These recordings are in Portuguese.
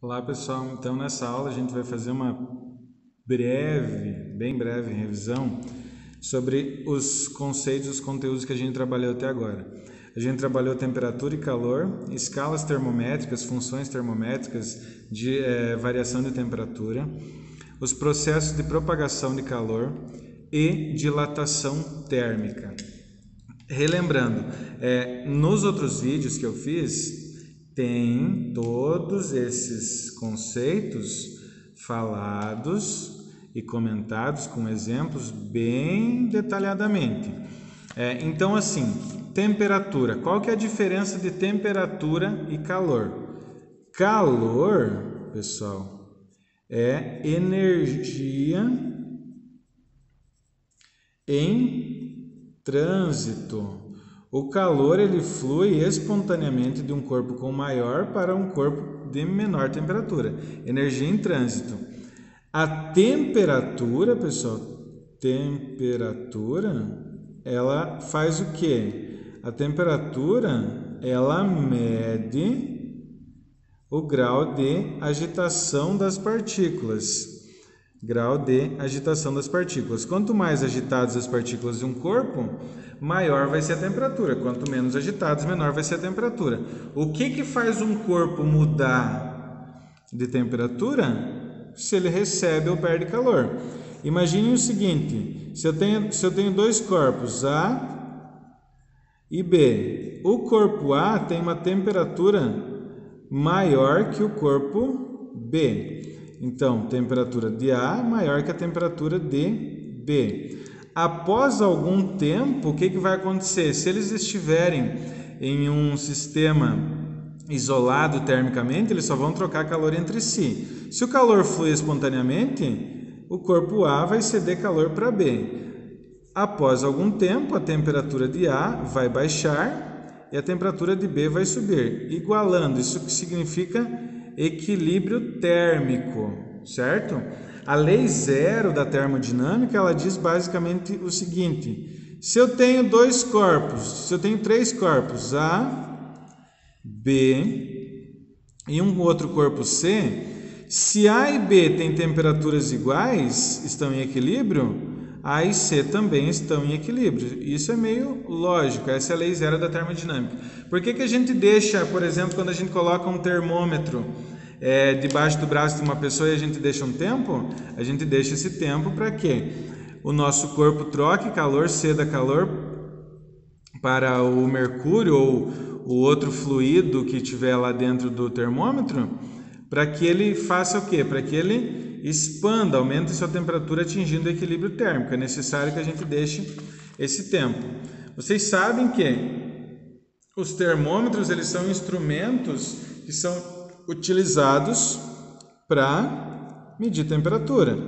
Olá pessoal, então nessa aula a gente vai fazer uma bem breve revisão sobre os conceitos e os conteúdos que a gente trabalhou até agora. A gente trabalhou temperatura e calor, escalas termométricas, funções termométricas de variação de temperatura, os processos de propagação de calor e dilatação térmica. Relembrando, nos outros vídeos que eu fiz, tem todos esses conceitos falados e comentados com exemplos bem detalhadamente. Então, assim, temperatura. Qual que é a diferença de temperatura e calor? Calor, pessoal, é energia em trânsito. O calor ele flui espontaneamente de um corpo com maior para um corpo de menor temperatura. Energia em trânsito. A temperatura, pessoal, ela faz o quê? A temperatura, ela mede o grau de agitação das partículas. Grau de agitação das partículas. Quanto mais agitadas as partículas de um corpo, maior vai ser a temperatura. Quanto menos agitadas, menor vai ser a temperatura. O que faz um corpo mudar de temperatura? Se ele recebe ou perde calor. Imagine o seguinte, se eu tenho dois corpos, A e B. O corpo A tem uma temperatura maior que o corpo B. Então, temperatura de A maior que a temperatura de B. Após algum tempo, o que vai acontecer? Se eles estiverem em um sistema isolado termicamente, eles só vão trocar calor entre si. Se o calor flui espontaneamente, o corpo A vai ceder calor para B. Após algum tempo, a temperatura de A vai baixar e a temperatura de B vai subir, igualando. Isso que significa equilíbrio térmico, certo? A lei zero da termodinâmica, ela diz basicamente o seguinte: se eu tenho dois corpos, se eu tenho três corpos, A, B e um outro corpo C, se A e B têm temperaturas iguais, estão em equilíbrio, A e C também estão em equilíbrio. Isso é meio lógico, essa é a lei zero da termodinâmica. Por que a gente deixa, por exemplo, quando a gente coloca um termômetro debaixo do braço de uma pessoa e a gente deixa um tempo? A gente deixa esse tempo para quê? O nosso corpo troque calor, ceda calor para o mercúrio ou o outro fluido que tiver lá dentro do termômetro, para que ele faça o quê? Para que ele expanda, aumente sua temperatura atingindo o equilíbrio térmico. É necessário que a gente deixe esse tempo. Vocês sabem que os termômetros eles são instrumentos que são utilizados para medir temperatura.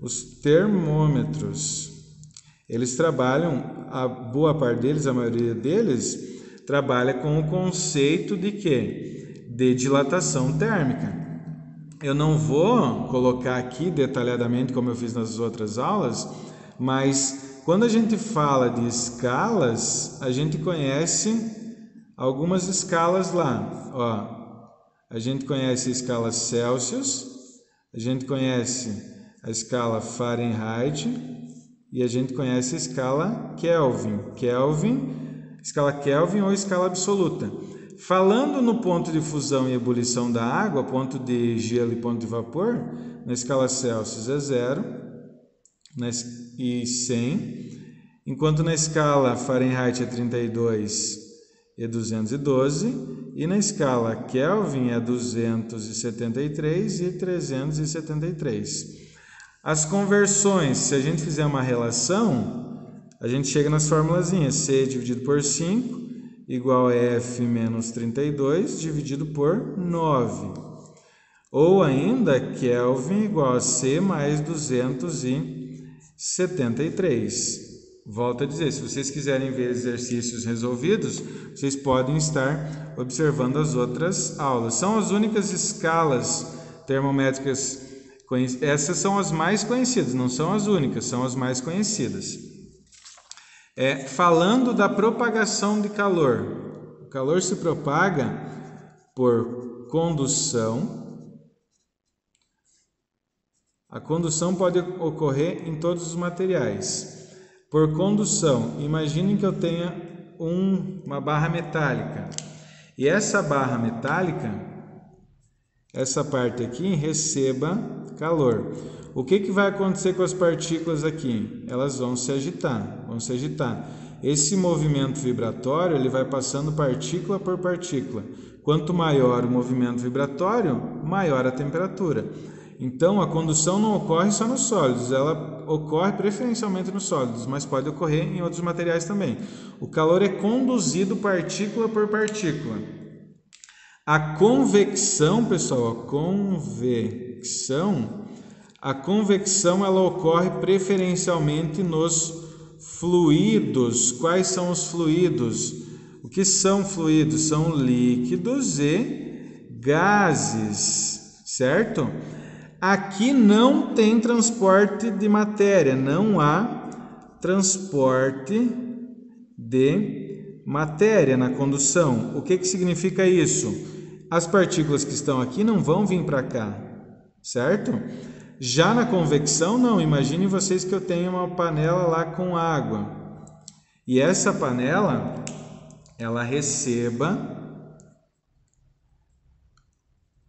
Os termômetros, eles trabalham, a boa parte deles, a maioria deles, trabalha com o conceito de quê? De dilatação térmica. Eu não vou colocar aqui detalhadamente como eu fiz nas outras aulas, mas quando a gente fala de escalas, a gente conhece algumas escalas lá. Ó, a gente conhece a escala Celsius, a gente conhece a escala Fahrenheit e a gente conhece a escala Kelvin. Escala Kelvin ou escala absoluta. Falando no ponto de fusão e ebulição da água, ponto de gelo e ponto de vapor, na escala Celsius é 0 e 100, enquanto na escala Fahrenheit é 32 e 212, e na escala Kelvin é 273 e 373. As conversões, se a gente fizer uma relação, a gente chega nas formulazinhas, C dividido por 5 igual a F menos 32 dividido por 9. Ou ainda, Kelvin igual a C mais 273. Volto a dizer, se vocês quiserem ver exercícios resolvidos, vocês podem estar observando as outras aulas. São as únicas escalas termométricas conhecidas. Essas são as mais conhecidas, não são as únicas, são as mais conhecidas. Falando da propagação de calor. O calor se propaga por condução A condução pode ocorrer em todos os materiais. Por condução, imagine que eu tenha uma barra metálica. E essa barra metálica, essa parte aqui, receba calor. O que vai acontecer com as partículas aqui? Elas vão se agitar, Esse movimento vibratório, ele vai passando partícula por partícula. Quanto maior o movimento vibratório, maior a temperatura. Então, a condução não ocorre só nos sólidos, ela ocorre preferencialmente nos sólidos, mas pode ocorrer em outros materiais também. O calor é conduzido partícula por partícula. A convecção, pessoal, a convecção ela ocorre preferencialmente nos fluidos. Quais são os fluidos? O que são fluidos? São líquidos e gases, certo? Aqui não tem transporte de matéria, não há transporte de matéria na condução. O que significa isso? As partículas que estão aqui não vão vir para cá, certo? Já na convecção, não. Imagine vocês que eu tenho uma panela lá com água. E essa panela, ela receba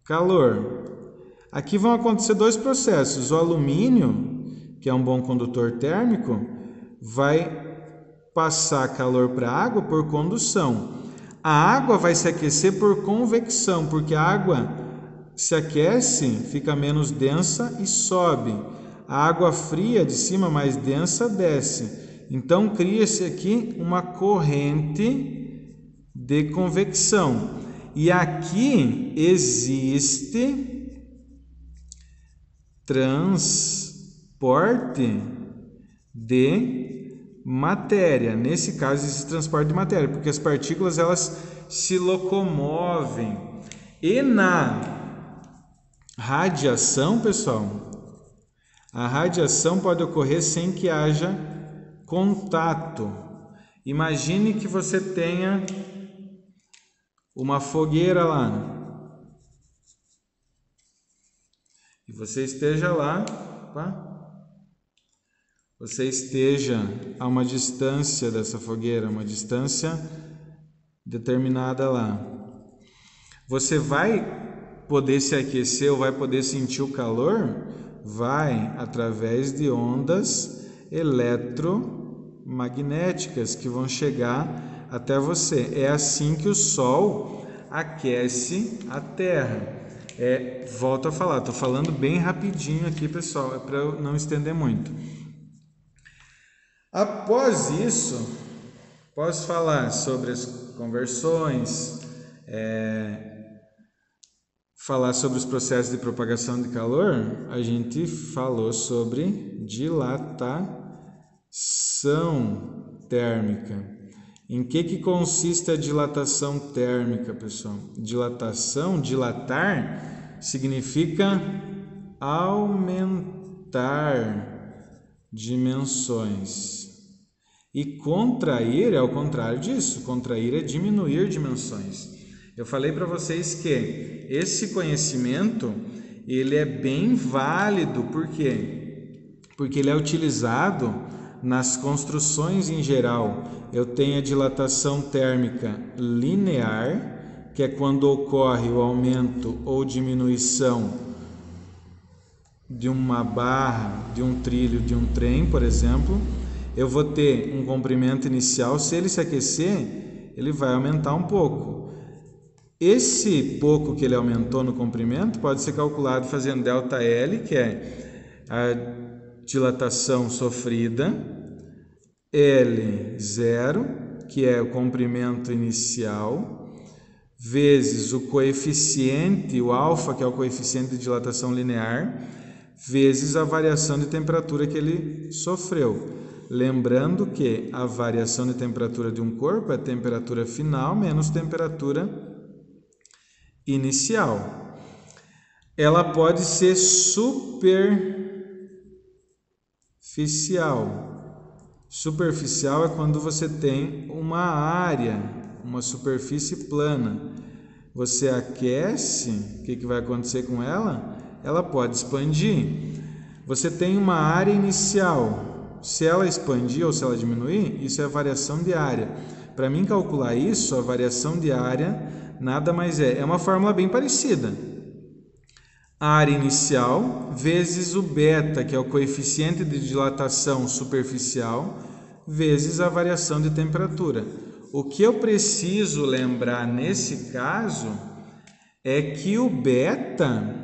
calor. Aqui vão acontecer dois processos. O alumínio, que é um bom condutor térmico, vai passar calor para a água por condução. A água vai se aquecer por convecção, porque a água se aquece, fica menos densa e sobe. A água fria de cima, mais densa, desce. Então, cria-se aqui uma corrente de convecção. E aqui existe transporte de matéria. Nesse caso, existe transporte de matéria, porque as partículas elas se locomovem. E na radiação, pessoal, a radiação pode ocorrer sem que haja contato. Imagine que você tenha uma fogueira lá. E você esteja lá, você esteja a uma distância dessa fogueira, uma distância determinada lá. Você vai poder se aquecer ou vai poder sentir o calor? Vai através de ondas eletromagnéticas que vão chegar até você. É assim que o Sol aquece a Terra. Volto a falar, estou falando bem rapidinho aqui, pessoal, para eu não estender muito. Após isso, posso falar sobre as conversões, falar sobre os processos de propagação de calor. A gente falou sobre dilatação térmica. Em que consiste a dilatação térmica, pessoal? Dilatar, significa aumentar dimensões. E contrair é ao contrário disso. Contrair é diminuir dimensões. Eu falei para vocês que esse conhecimento ele é bem válido. Por quê? Porque ele é utilizado nas construções em geral. Eu tenho a dilatação térmica linear, que é quando ocorre o aumento ou diminuição de uma barra, de um trilho, de um trem, por exemplo. Eu vou ter um comprimento inicial, se ele se aquecer, ele vai aumentar um pouco. Esse pouco que ele aumentou no comprimento pode ser calculado fazendo ΔL, que é a dilatação sofrida, L0, que é o comprimento inicial, vezes o coeficiente, o alfa, que é o coeficiente de dilatação linear, vezes a variação de temperatura que ele sofreu. Lembrando que a variação de temperatura de um corpo é a temperatura final menos temperatura inicial. Ela pode ser superficial. Superficial é quando você tem uma área, uma superfície plana. Você aquece, o que vai acontecer com ela? Ela pode expandir. você tem uma área inicial. Se ela expandir ou se ela diminuir, isso é a variação de área. Para mim calcular isso, a variação de área nada mais é uma fórmula bem parecida. A área inicial vezes o beta, que é o coeficiente de dilatação superficial, vezes a variação de temperatura. O que eu preciso lembrar nesse caso é que o beta,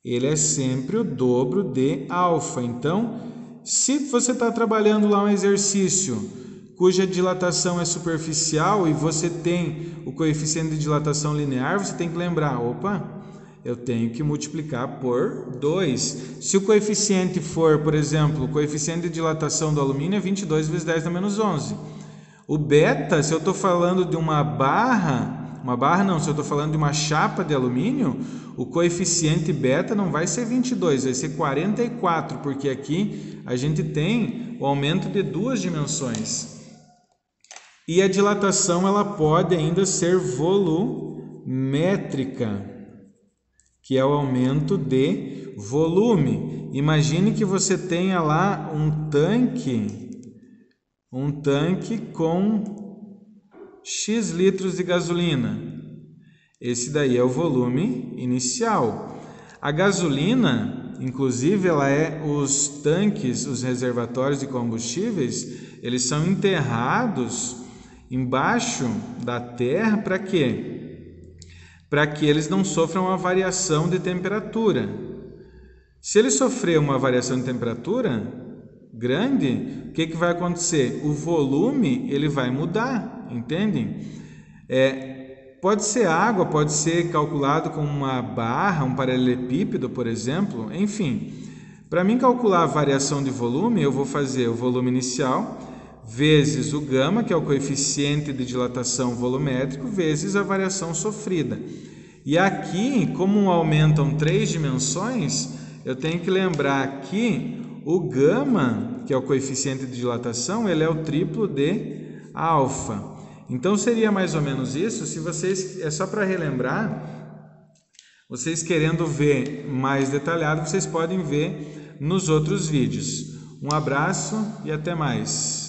ele é sempre o dobro de alfa. Então, se você está trabalhando lá um exercício cuja dilatação é superficial e você tem o coeficiente de dilatação linear, você tem que lembrar, opa, eu tenho que multiplicar por 2. Se o coeficiente for, por exemplo, o coeficiente de dilatação do alumínio é 22 vezes 10 na menos 11. O beta, se eu estou falando de uma barra não, se eu estou falando de uma chapa de alumínio, o coeficiente beta não vai ser 22, vai ser 44, porque aqui a gente tem o aumento de 2 dimensões. E a dilatação ela pode ainda ser volumétrica, que é o aumento de volume. Imagine que você tenha lá um tanque com X litros de gasolina. Esse daí é o volume inicial. A gasolina, inclusive, ela os tanques, os reservatórios de combustíveis, eles são enterrados embaixo da terra para quê? Para que eles não sofram uma variação de temperatura. Se ele sofrer uma variação de temperatura grande, o que vai acontecer? O volume ele vai mudar, entendem? Pode ser água, pode ser calculado com uma barra, um paralelepípedo, por exemplo, enfim. Para mim calcular a variação de volume, eu vou fazer o volume inicial vezes o gama, que é o coeficiente de dilatação volumétrico, vezes a variação sofrida. E aqui, como aumentam 3 dimensões, eu tenho que lembrar que o gama, que é o coeficiente de dilatação, ele é o triplo de alfa. Então seria mais ou menos isso. Se vocês, é só para relembrar, vocês querendo ver mais detalhado, vocês podem ver nos outros vídeos. Um abraço e até mais.